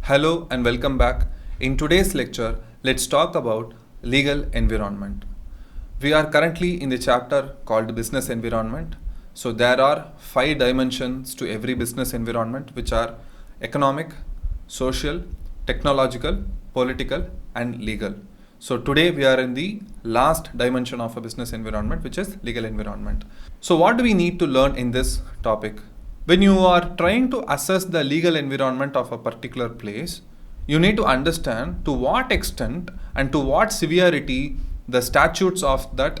Hello and welcome back. In today's lecture, let's talk about legal environment. We are currently in the chapter called business environment. So there are 5 dimensions to every business environment, which are economic, social, technological, political, and legal. So today we are in the last dimension of a business environment, which is legal environment. So what do we need to learn in this topic? When you are trying to assess the legal environment of a particular place, you need to understand to what extent and to what severity the statutes of that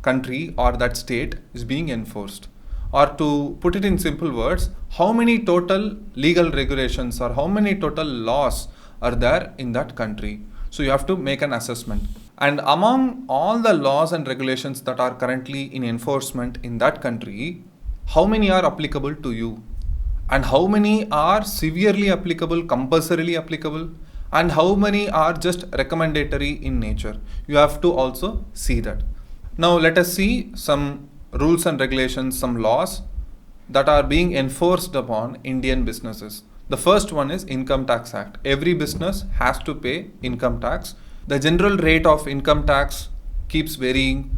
country or that state is being enforced. Or to put it in simple words, how many total legal regulations or how many total laws are there in that country. So you have to make an assessment. And among all the laws and regulations that are currently in enforcement in that country, how many are applicable to you? And how many are severely applicable, compulsorily applicable? And how many are just recommendatory in nature? You have to also see that. Now let us see some rules and regulations, some laws that are being enforced upon Indian businesses. The first one is Income Tax Act. Every business has to pay income tax. The general rate of income tax keeps varying.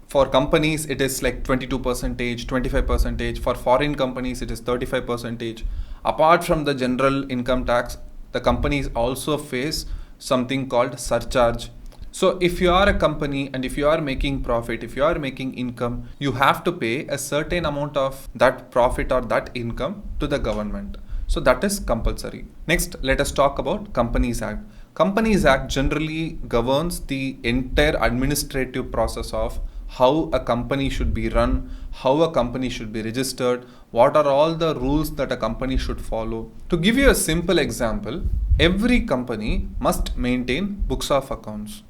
For companies, it is like 22%, 25%. For foreign companies, it is 35%. Apart from the general income tax, the companies also face something called surcharge. So if you are a company and if you are making profit, if you are making income, you have to pay a certain amount of that profit or that income to the government. So that is compulsory. Next, let us talk about Companies Act. Companies Act generally governs the entire administrative process of how a company should be run, how a company should be registered, what are all the rules that a company should follow. To give you a simple example, every company must maintain books of accounts.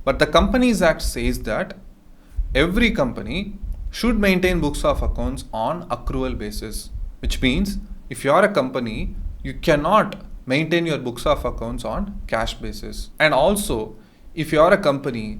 But the Companies Act says that every company should maintain books of accounts on accrual basis, which means if you are a company, you cannot maintain your books of accounts on cash basis. And also, if you are a company,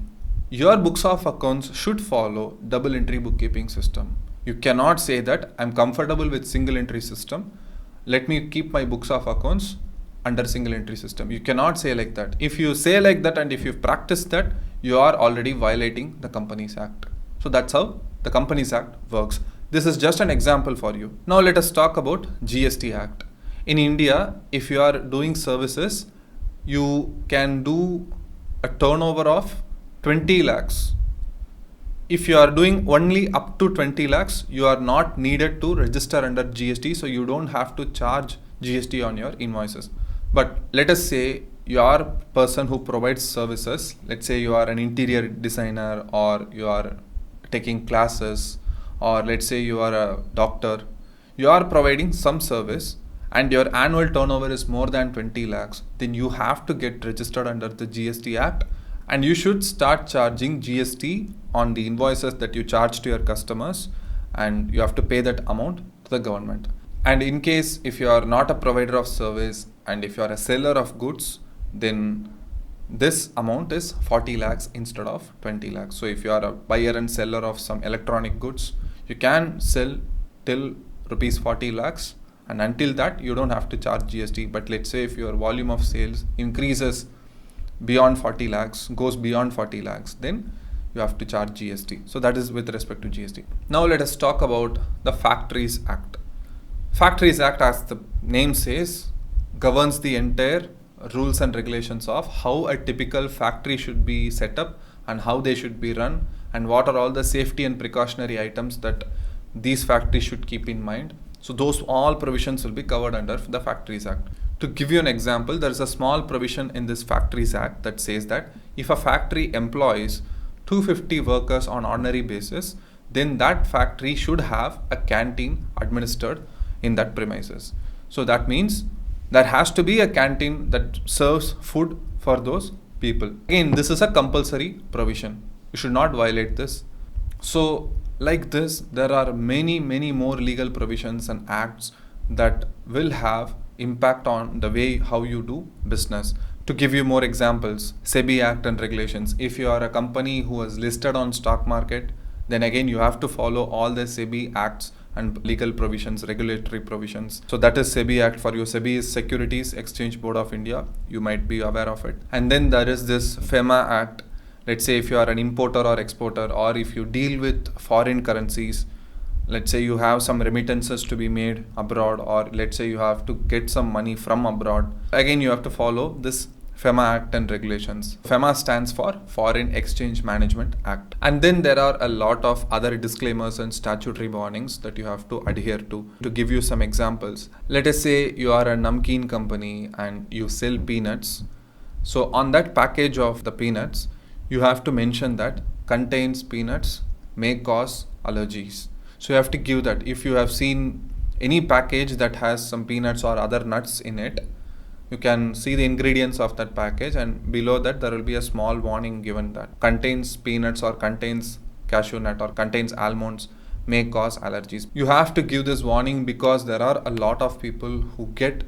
your books of accounts should follow double entry bookkeeping system. You cannot say that I'm comfortable with single entry system. Let me keep my books of accounts under single entry system. You cannot say like that. If you say like that and if you practice that, you are already violating the Companies Act. So that's how the Companies Act works. This is just an example for you. Now let us talk about GST Act. In India, if you are doing services, you can do a turnover of 20 lakhs. If you are doing only up to 20 lakhs, you are not needed to register under GST, so you don't have to charge GST on your invoices. But let us say you are a person who provides services. Let's say you are an interior designer, or you are taking classes, or let's say you are a doctor. You are providing some service and your annual turnover is more than 20 lakhs. Then you have to get registered under the GST Act. And you should start charging GST on the invoices that you charge to your customers, and you have to pay that amount to the government. And in case if you are not a provider of service and if you are a seller of goods, then this amount is 40 lakhs instead of 20 lakhs. So if you are a buyer and seller of some electronic goods, you can sell till rupees 40 lakhs, and until that you don't have to charge GST. But let's say if your volume of sales increases beyond 40 lakhs, goes beyond 40 lakhs, then you have to charge GST. So that is with respect to GST. Now let us talk about the Factories Act. Factories Act, as the name says, governs the entire rules and regulations of how a typical factory should be set up and how they should be run, and what are all the safety and precautionary items that these factories should keep in mind. So those all provisions will be covered under the Factories Act. To give you an example, there is a small provision in this Factories Act that says that if a factory employs 250 workers on ordinary basis, then that factory should have a canteen administered in that premises. So that means there has to be a canteen that serves food for those people. Again, this is a compulsory provision. You should not violate this. So like this, there are many more legal provisions and acts that will have impact on the way how you do business. To give you more examples, SEBI Act and regulations. If you are a company who is listed on stock market, then again you have to follow all the SEBI acts and legal provisions, regulatory provisions. So that is SEBI Act for you. SEBI is Securities Exchange Board of India. You might be aware of it. And then there is this FEMA Act. Let's say if you are an importer or exporter, or if you deal with foreign currencies, let's say you have some remittances to be made abroad, or let's say you have to get some money from abroad. Again, you have to follow this FEMA Act and regulations. FEMA stands for Foreign Exchange Management Act. And then there are a lot of other disclaimers and statutory warnings that you have to adhere to. To give you some examples, let us say you are a namkeen company and you sell peanuts. So on that package of the peanuts, you have to mention that contains peanuts, may cause allergies. So you have to give that. If you have seen any package that has some peanuts or other nuts in it, you can see the ingredients of that package, and below that there will be a small warning given that contains peanuts or contains cashew nut or contains almonds, may cause allergies. You have to give this warning because there are a lot of people who get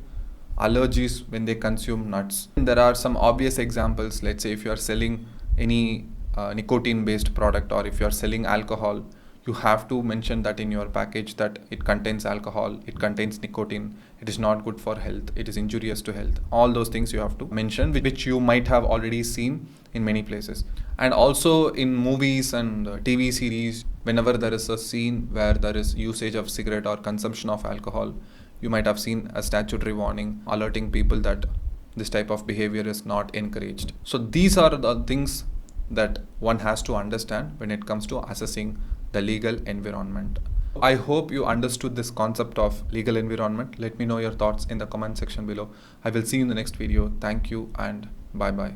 allergies when they consume nuts. And there are some obvious examples. Let's say if you are selling any nicotine based product, or if you are selling alcohol, you have to mention that in your package that it contains alcohol, it contains nicotine, it is not good for health, it is injurious to health. All those things you have to mention, which you might have already seen in many places. And also in movies and TV series, whenever there is a scene where there is usage of cigarette or consumption of alcohol, you might have seen a statutory warning alerting people that this type of behavior is not encouraged. So these are the things that one has to understand when it comes to assessing the legal environment. I hope you understood this concept of legal environment. Let me know your thoughts in the comment section below. I will see you in the next video. Thank you and bye bye.